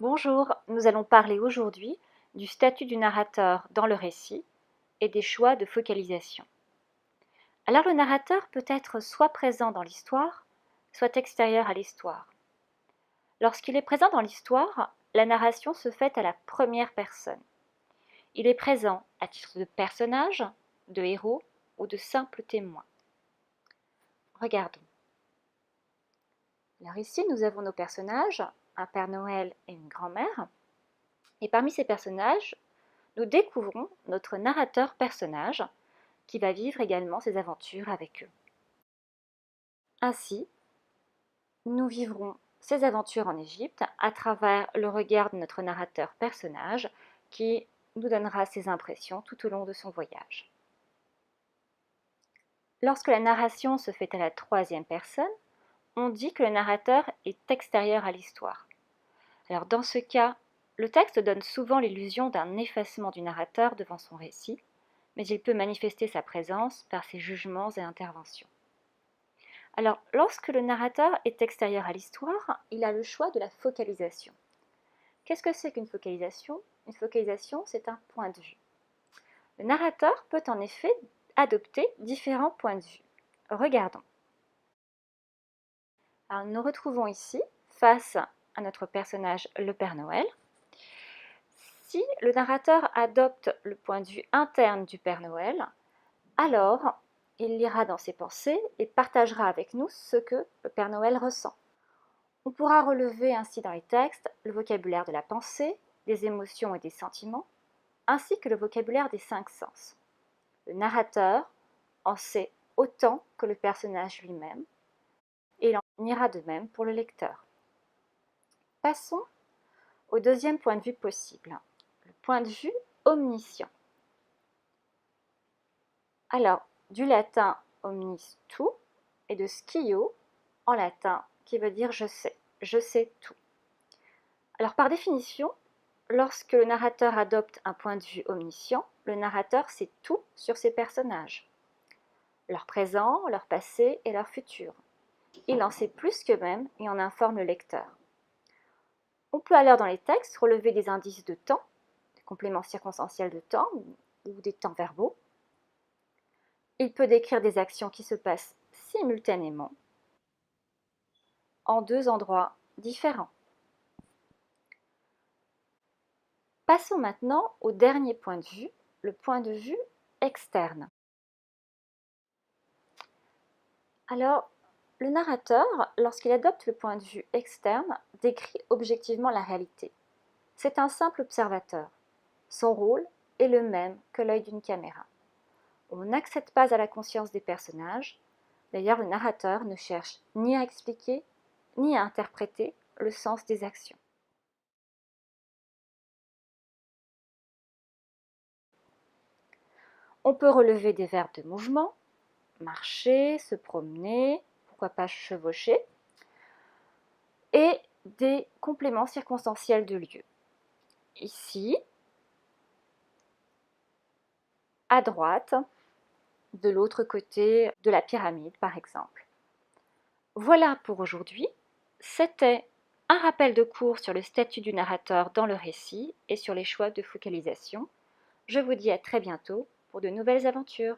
Bonjour, nous allons parler aujourd'hui du statut du narrateur dans le récit et des choix de focalisation. Alors le narrateur peut être soit présent dans l'histoire, soit extérieur à l'histoire. Lorsqu'il est présent dans l'histoire, la narration se fait à la première personne. Il est présent à titre de personnage, de héros ou de simple témoin. Regardons. Alors ici, nous avons nos personnages, un Père Noël et une grand-mère. Et parmi ces personnages, nous découvrons notre narrateur personnage qui va vivre également ses aventures avec eux. Ainsi, nous vivrons ces aventures en Égypte à travers le regard de notre narrateur personnage qui nous donnera ses impressions tout au long de son voyage. Lorsque la narration se fait à la troisième personne, on dit que le narrateur est extérieur à l'histoire. Alors dans ce cas, le texte donne souvent l'illusion d'un effacement du narrateur devant son récit, mais il peut manifester sa présence par ses jugements et interventions. Alors, lorsque le narrateur est extérieur à l'histoire, il a le choix de la focalisation. Qu'est-ce que c'est qu'une focalisation? Une focalisation, c'est un point de vue. Le narrateur peut en effet adopter différents points de vue. Regardons. Alors, nous nous retrouvons ici face à notre personnage, le Père Noël. Si le narrateur adopte le point de vue interne du Père Noël, alors il lira dans ses pensées et partagera avec nous ce que le Père Noël ressent. On pourra relever ainsi dans les textes le vocabulaire de la pensée, des émotions et des sentiments, ainsi que le vocabulaire des 5 sens. Le narrateur en sait autant que le personnage lui-même, et il en ira de même pour le lecteur. Passons au deuxième point de vue possible, le point de vue omniscient. Alors, du latin omnis tout et de scio en latin qui veut dire je sais tout. Alors par définition, lorsque le narrateur adopte un point de vue omniscient, le narrateur sait tout sur ses personnages, leur présent, leur passé et leur futur. Il en sait plus qu'eux-mêmes et en informe le lecteur. On peut alors dans les textes relever des indices de temps, des compléments circonstanciels de temps ou des temps verbaux. Il peut décrire des actions qui se passent simultanément en 2 endroits différents. Passons maintenant au dernier point de vue, le point de vue externe. Alors, le narrateur, lorsqu'il adopte le point de vue externe, décrit objectivement la réalité. C'est un simple observateur. Son rôle est le même que l'œil d'une caméra. On n'accède pas à la conscience des personnages. D'ailleurs, le narrateur ne cherche ni à expliquer, ni à interpréter le sens des actions. On peut relever des verbes de mouvement, marcher, se promener, pourquoi pas chevaucher, et des compléments circonstanciels de lieu. Ici, à droite, de l'autre côté de la pyramide par exemple. Voilà pour aujourd'hui. C'était un rappel de cours sur le statut du narrateur dans le récit et sur les choix de focalisation. Je vous dis à très bientôt pour de nouvelles aventures.